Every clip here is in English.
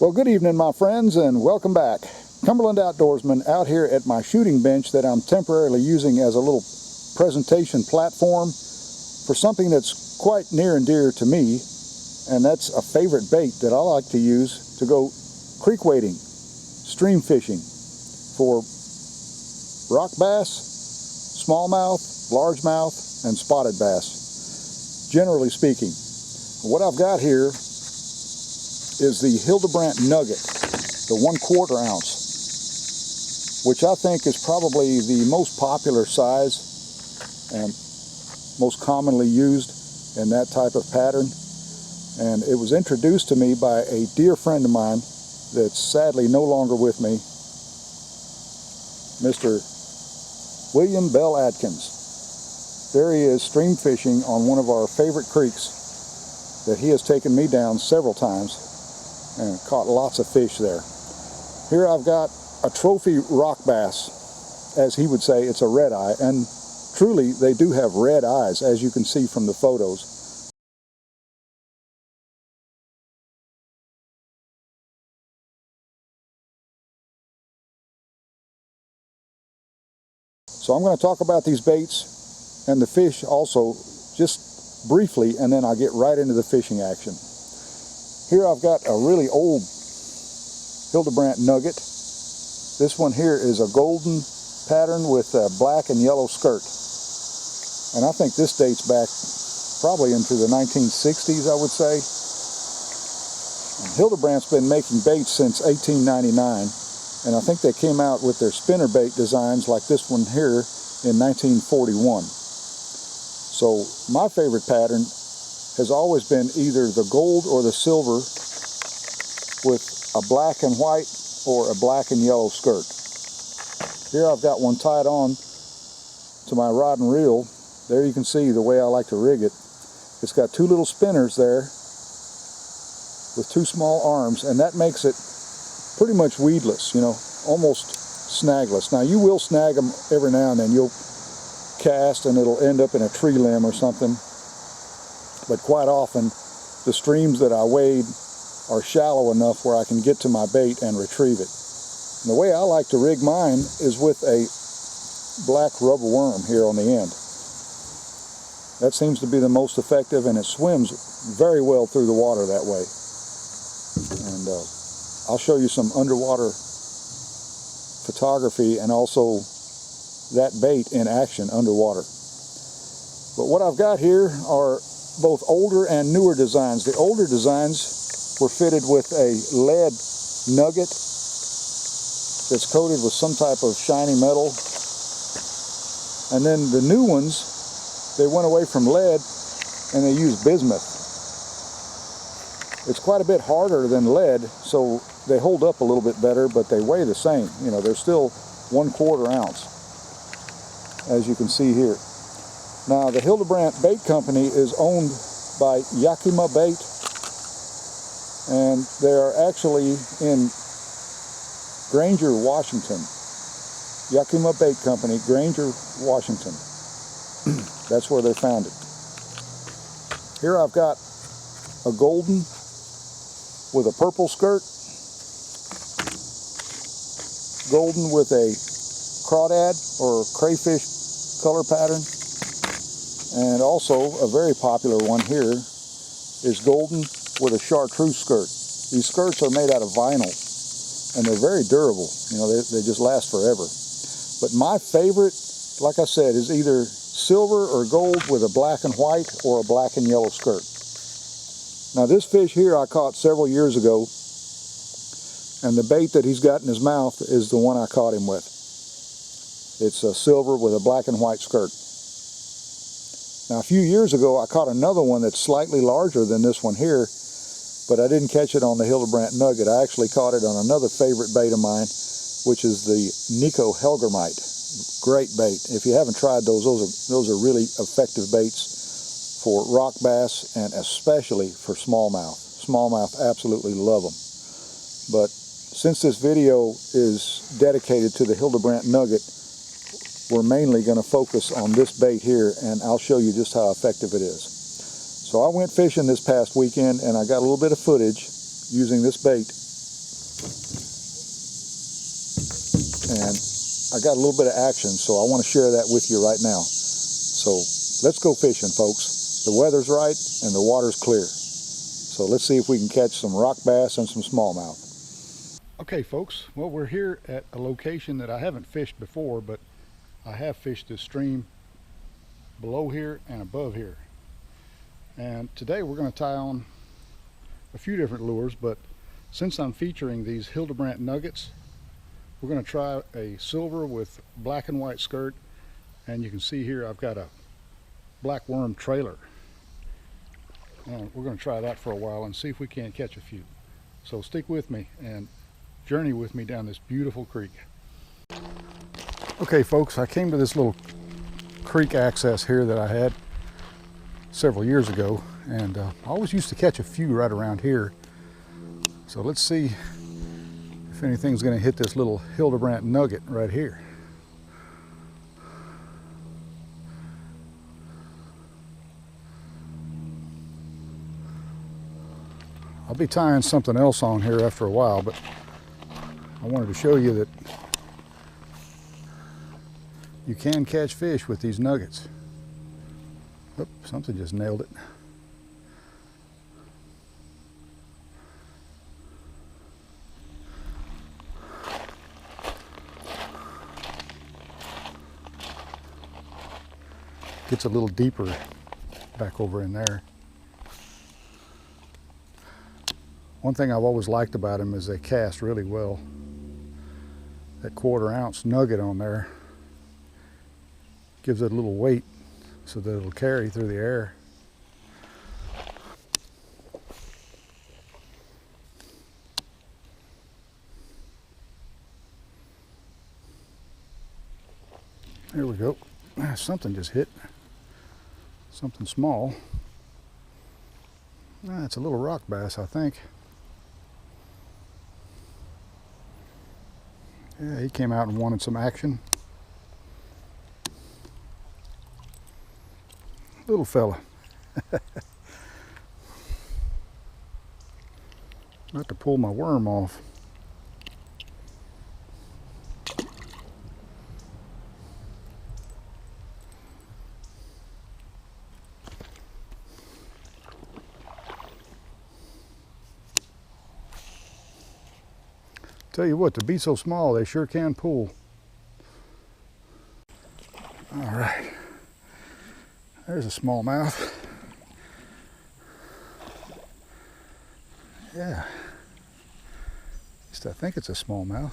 Well, good evening, my friends, and welcome back. Cumberland Outdoorsman out here at my shooting bench that I'm temporarily using as a little presentation platform for something that's quite near and dear to me, and that's a favorite bait that I like to use to go creek wading, stream fishing for rock bass, smallmouth, largemouth, and spotted bass, generally speaking. What I've got here is the Hildebrandt Nugget, the 1/4 ounce, which I think is probably the most popular size and most commonly used in that type of pattern. And it was introduced to me by a dear friend of mine that's sadly no longer with me, Mr. William Bell Atkins. There he is, stream fishing on one of our favorite creeks that he has taken me down several times and caught lots of fish there. Here I've got a trophy rock bass, as he would say. It's a red eye, and truly they do have red eyes, as you can see from the photos. So I'm going to talk about these baits and the fish also just briefly, and then I'll get right into the fishing action. Here I've got a really old Hildebrandt Nugget. This one here is a golden pattern with a black and yellow skirt. And I think this dates back probably into the 1960s, I would say. And Hildebrandt's been making baits since 1899. And I think they came out with their spinner bait designs like this one here in 1941. So my favorite pattern has always been either the gold or the silver with a black and white or a black and yellow skirt. Here I've got one tied on to my rod and reel. There you can see the way I like to rig it. It's got two little spinners there with two small arms, and that makes it pretty much weedless, you know, almost snagless. Now you will snag them every now and then. You'll cast and it'll end up in a tree limb or something. But quite often, the streams that I wade are shallow enough where I can get to my bait and retrieve it. And the way I like to rig mine is with a black rubber worm here on the end. That seems to be the most effective, and it swims very well through the water that way. And I'll show you some underwater photography and also that bait in action underwater. But what I've got here are both older and newer designs. The older designs were fitted with a lead nugget that's coated with some type of shiny metal. And then the new ones, they went away from lead and they used bismuth. It's quite a bit harder than lead, so they hold up a little bit better, but they weigh the same. You know, they're still 1/4 ounce, as you can see here. Now, the Hildebrandt Bait Company is owned by Yakima Bait, and they are actually in Granger, Washington. Yakima Bait Company, Granger, Washington. That's where they're founded. Here I've got a golden with a purple skirt, golden with a crawdad or crayfish color pattern, and also a very popular one here is golden with a chartreuse skirt. These skirts are made out of vinyl, and they're very durable. You know, they just last forever. But my favorite, like I said, is either silver or gold with a black and white or a black and yellow skirt. Now this fish here I caught several years ago, and the bait that he's got in his mouth is the one I caught him with. It's a silver with a black and white skirt. Now a few years ago I caught another one that's slightly larger than this one here, but I didn't catch it on the Hildebrandt Nugget. I actually caught it on another favorite bait of mine, which is the Hildebrandt. Great bait. If you haven't tried those are really effective baits for rock bass and especially for smallmouth. Smallmouth absolutely love them. But since this video is dedicated to the Hildebrandt Nugget, we're mainly going to focus on this bait here, and I'll show you just how effective it is. So I went fishing this past weekend, and I got a little bit of footage using this bait And I got a little bit of action, so I want to share that with you right now. So let's go fishing, folks. The weather's right and the water's clear. So let's see if we can catch some rock bass and some smallmouth. Okay, folks, well, we're here at a location that I haven't fished before, but I have fished this stream below here and above here. And today we're going to tie on a few different lures, but since I'm featuring these Hildebrandt nuggets, we're going to try a silver with black and white skirt. And you can see here I've got a black worm trailer. And we're going to try that for a while and see if we can't catch a few. So stick with me and journey with me down this beautiful creek. Okay, folks, I came to this little creek access here that I had several years ago, and I always used to catch a few right around here. So let's see if anything's going to hit this little Hildebrandt nugget right here. I'll be tying something else on here after a while, but I wanted to show you that you can catch fish with these nuggets. Oop, something just nailed it. Gets a little deeper back over in there. One thing I've always liked about them is they cast really well. That 1/4 ounce nugget on there gives it a little weight so that it'll carry through the air. There we go. Something just hit. Something small. It's a little rock bass, I think. Yeah, he came out and wanted some action. Little fella. About to pull my worm off. Tell you what, to be so small, they sure can pull. All right, there's a smallmouth. Yeah, at least I think it's a smallmouth.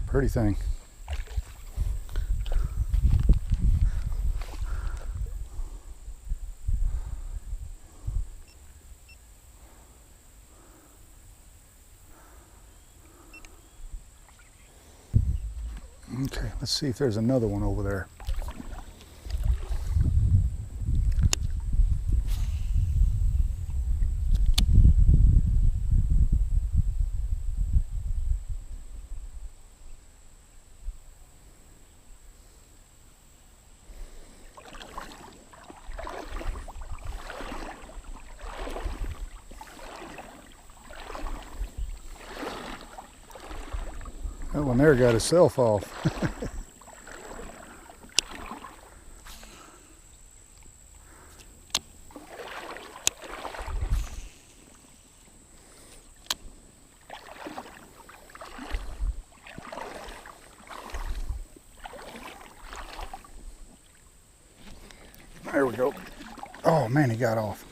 Pretty thing. Okay, let's see if there's another one over there. That one there got itself off. There we go. Oh man, he got off.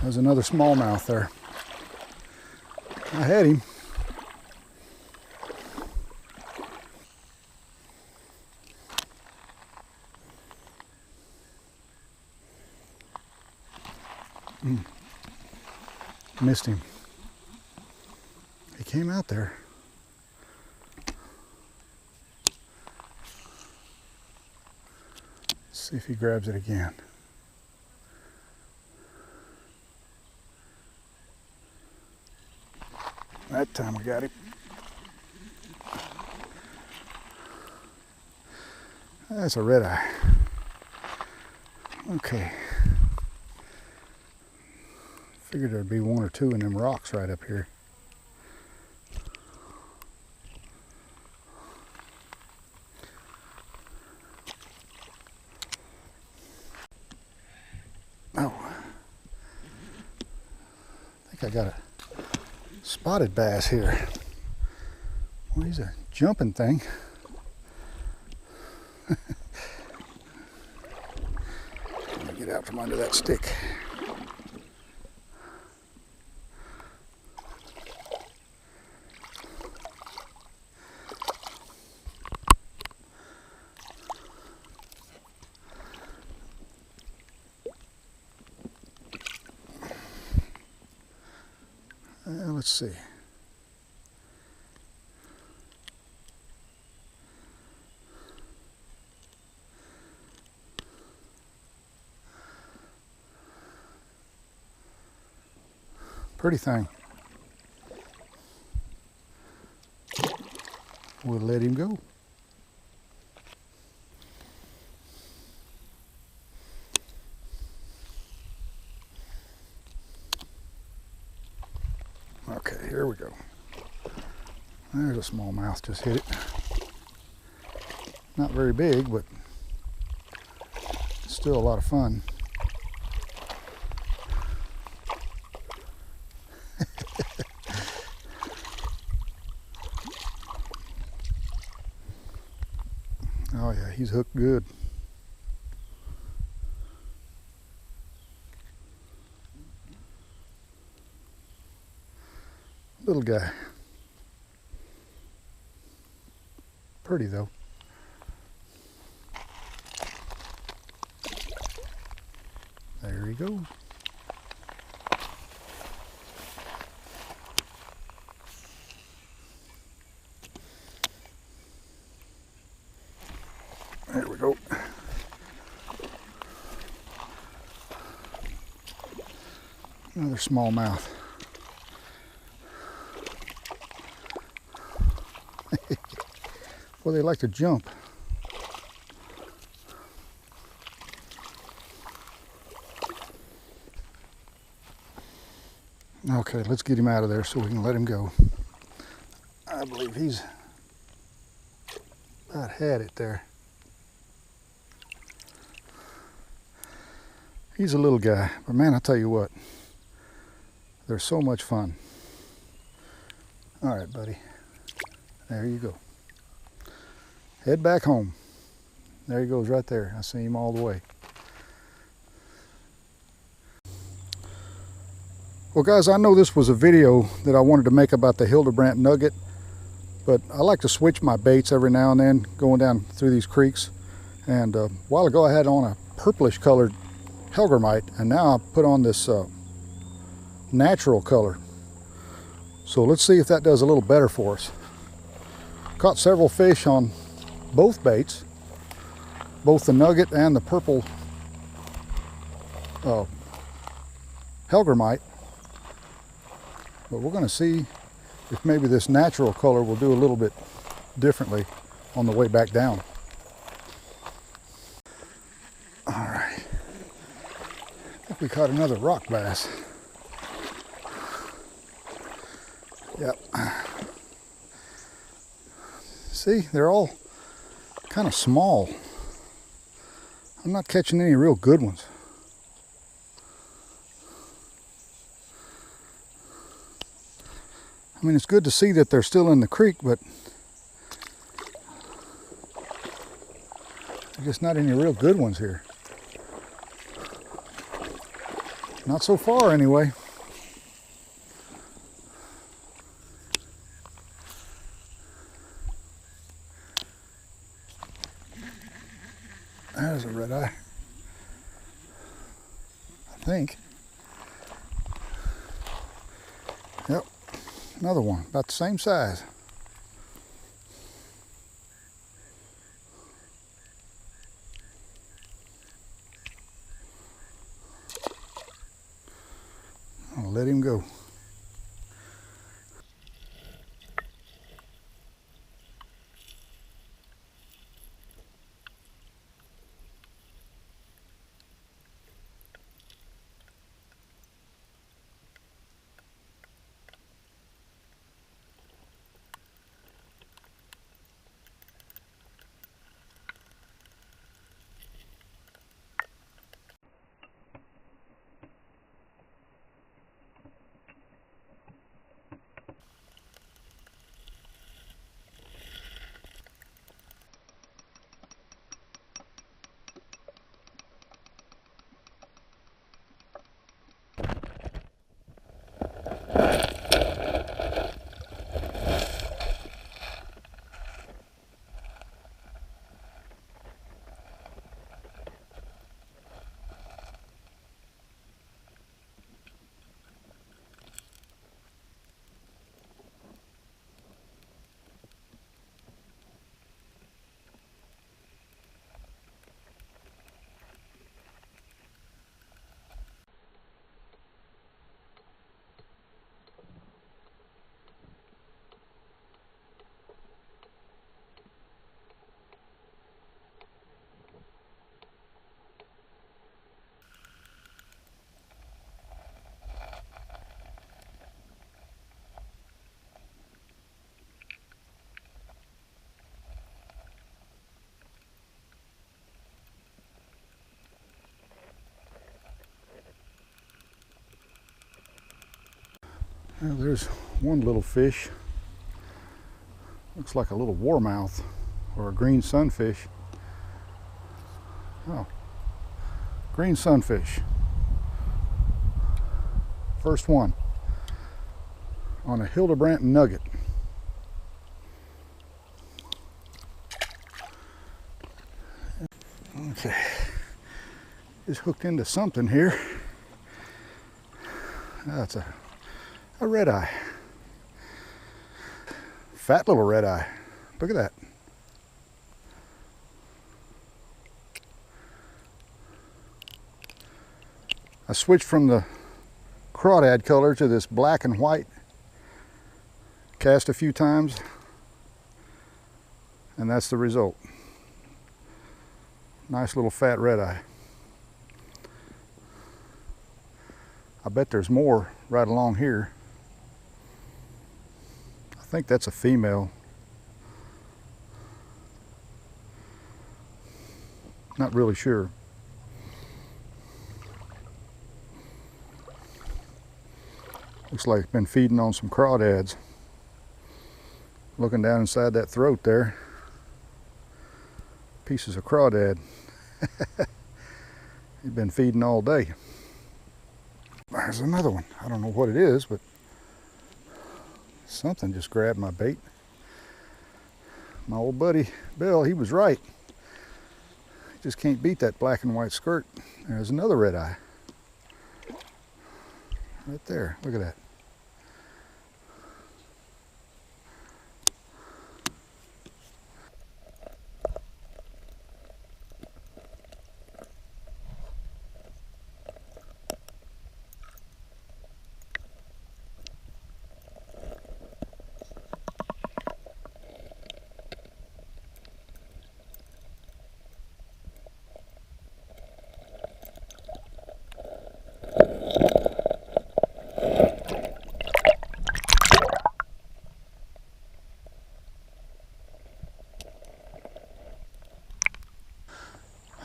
There's another smallmouth there. I had him. Missed him. He came out there. Let's see if he grabs it again. That time we got him. That's a red eye. Okay. Figured there'd be one or two in them rocks right up here. Oh. I think I got a spotted bass here. Well, he's a jumping thing. Let me get out from under that stick. Let's see. Pretty thing. We'll let him go. Okay, here we go. There's a smallmouth, just hit it. Not very big, but still a lot of fun. Oh yeah, he's hooked good. Little guy. Pretty though. There he goes. There we go. Another smallmouth. Well, they like to jump. Okay, let's get him out of there so we can let him go. I believe he's about had it there. He's a little guy, but man, I tell you what, they're so much fun. All right, buddy. There you go. Head back home. There he goes right there. I see him all the way. Well guys, I know this was a video that I wanted to make about the Hildebrandt Nugget, but I like to switch my baits every now and then going down through these creeks. And a while ago I had on a purplish colored Hildebrandt, and now I put on this natural color. So let's see if that does a little better for us. Caught several fish on both baits, both the Nugget and the purple Hildebrandt. But we're going to see if maybe this natural color will do a little bit differently on the way back down. All right. I think we caught another rock bass. Yep. See, they're all kind of small. I'm not catching any real good ones. I mean, it's good to see that they're still in the creek, but there's just not any real good ones here. Not so far, anyway. There's a red eye, I think. Yep, another one, about the same size. I'll let him go. Now there's one little fish. Looks like a little warmouth or a green sunfish. Oh, green sunfish. First one on a Hildebrandt Nugget. Okay, just hooked into something here. That's a red eye. Fat little red eye. Look at that. I switched from the crawdad color to this black and white. Cast a few times, and that's the result. Nice little fat red eye. I bet there's more right along here. I think that's a female. Not really sure. Looks like it's been feeding on some crawdads. Looking down inside that throat there. Pieces of crawdad. He's been feeding all day. There's another one. I don't know what it is, but something just grabbed my bait. My old buddy Bill, he was right. He just can't beat that black and white skirt. There's another red eye. Right there. Look at that.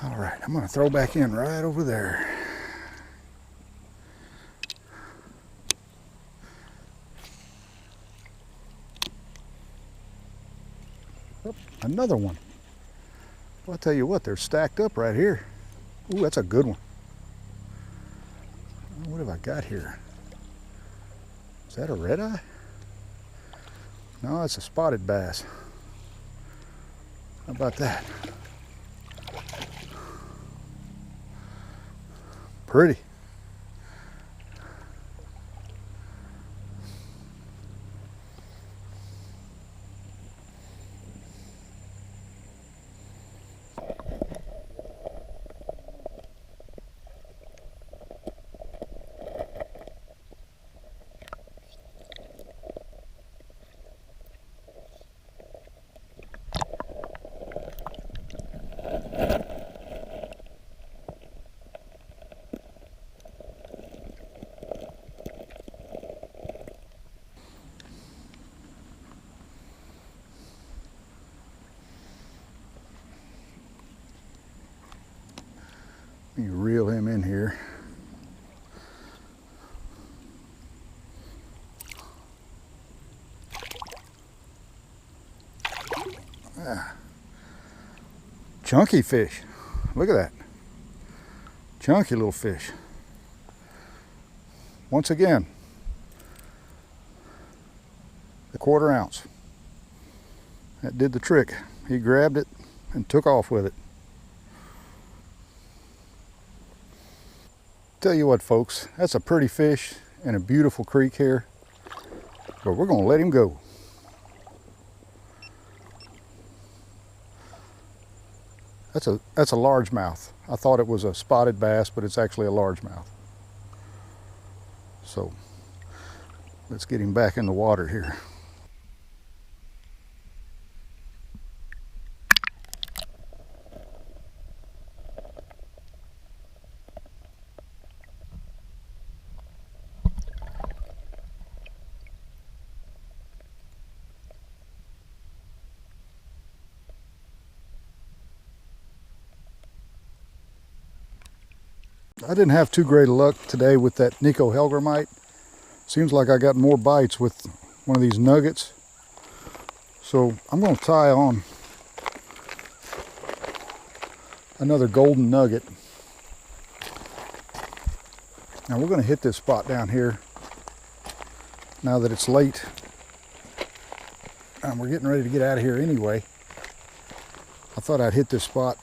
All right, I'm going to throw back in right over there. Oh, another one. Well, I'll tell you what, they're stacked up right here. Ooh, that's a good one. What have I got here? Is that a red eye? No, it's a spotted bass. How about that? Pretty. Let me reel him in here. Ah. Chunky fish. Look at that. Chunky little fish. Once again, a 1/4 ounce. That did the trick. He grabbed it and took off with it. Tell you what, folks, that's a pretty fish in a beautiful creek here, but we're going to let him go. That's a largemouth. I thought it was a spotted bass, but it's actually a largemouth. So let's get him back in the water here. I didn't have too great a luck today with that Hildebrandt, Seems like I got more bites with one of these nuggets. So I'm going to tie on another golden nugget. Now we're going to hit this spot down here now that it's late. And we're getting ready to get out of here anyway. I thought I'd hit this spot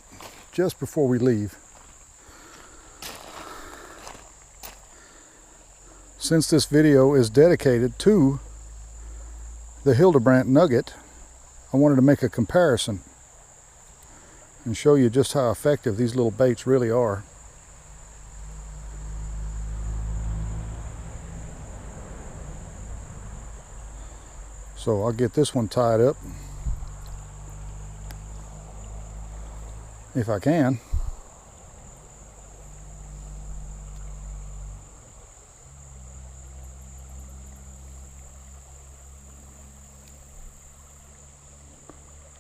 just before we leave. Since this video is dedicated to the Hildebrandt Nugget, I wanted to make a comparison and show you just how effective these little baits really are. So I'll get this one tied up if I can.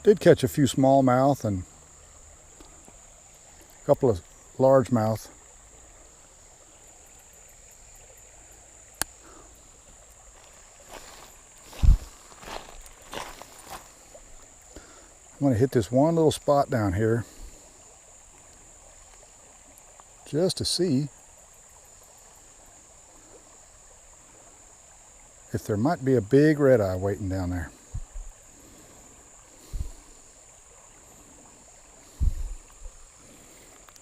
Did catch a few smallmouth and a couple of largemouth. I'm going to hit this one little spot down here just to see if there might be a big red eye waiting down there.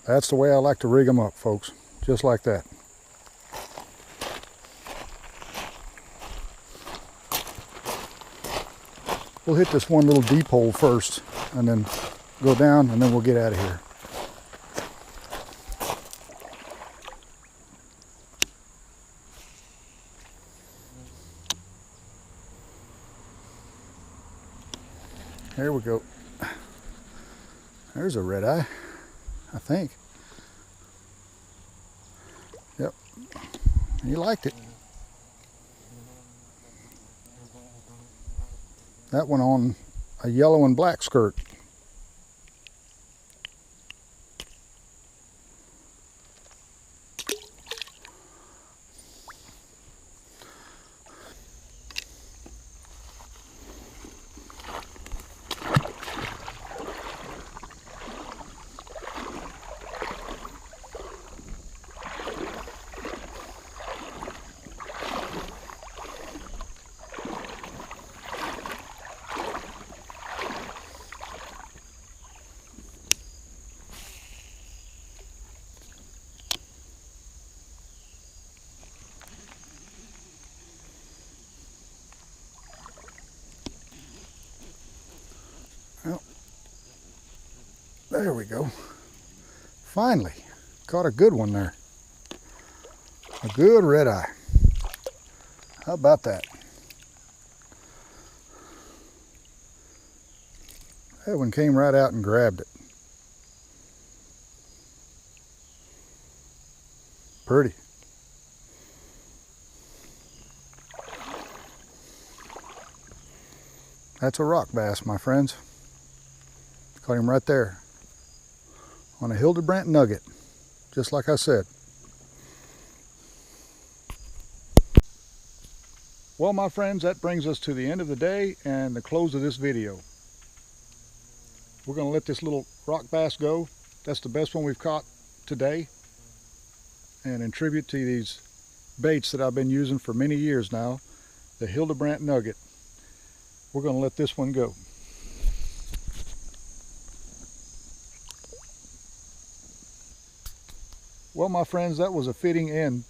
That's the way I like to rig them up, folks, just like that. We'll hit this one little deep hole first and then go down, and then we'll get out of here. There we go. There's a red eye, I think. Yep, he liked it. That one on a yellow and black skirt. Well, there we go. Finally, caught a good one there. A good red eye. How about that? That one came right out and grabbed it. Pretty. That's a rock bass, my friends. Caught him right there on a Hildebrandt nugget, just like I said. Well, my friends, that brings us to the end of the day and the close of this video. We're going to let this little rock bass go. That's the best one we've caught today. And in tribute to these baits that I've been using for many years now, the Hildebrandt nugget, we're going to let this one go. Well, my friends, that was a fitting end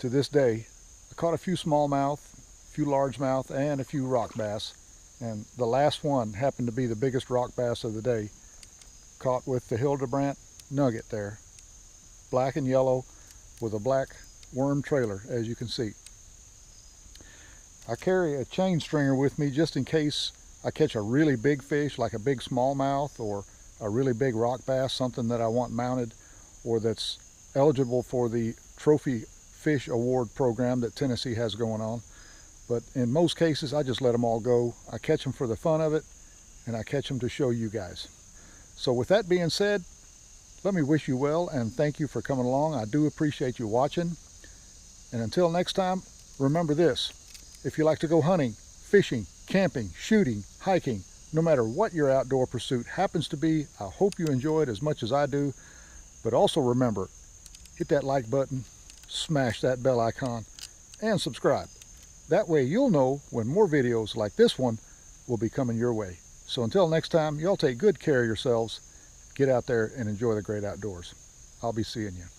to this day. I caught a few smallmouth, a few largemouth, and a few rock bass. And the last one happened to be the biggest rock bass of the day. Caught with the Hildebrandt nugget there. Black and yellow with a black worm trailer, as you can see. I carry a chain stringer with me just in case I catch a really big fish, like a big smallmouth or a really big rock bass, something that I want mounted or that's eligible for the Trophy Fish Award program that Tennessee has going on. But in most cases, I just let them all go. I catch them for the fun of it, and I catch them to show you guys. So with that being said, let me wish you well and thank you for coming along. I do appreciate you watching. And until next time, remember this: if you like to go hunting, fishing, camping, shooting, hiking, no matter what your outdoor pursuit happens to be, I hope you enjoy it as much as I do. But also remember, hit that like button, smash that bell icon, and subscribe. That way you'll know when more videos like this one will be coming your way. So until next time, y'all take good care of yourselves. Get out there and enjoy the great outdoors. I'll be seeing you.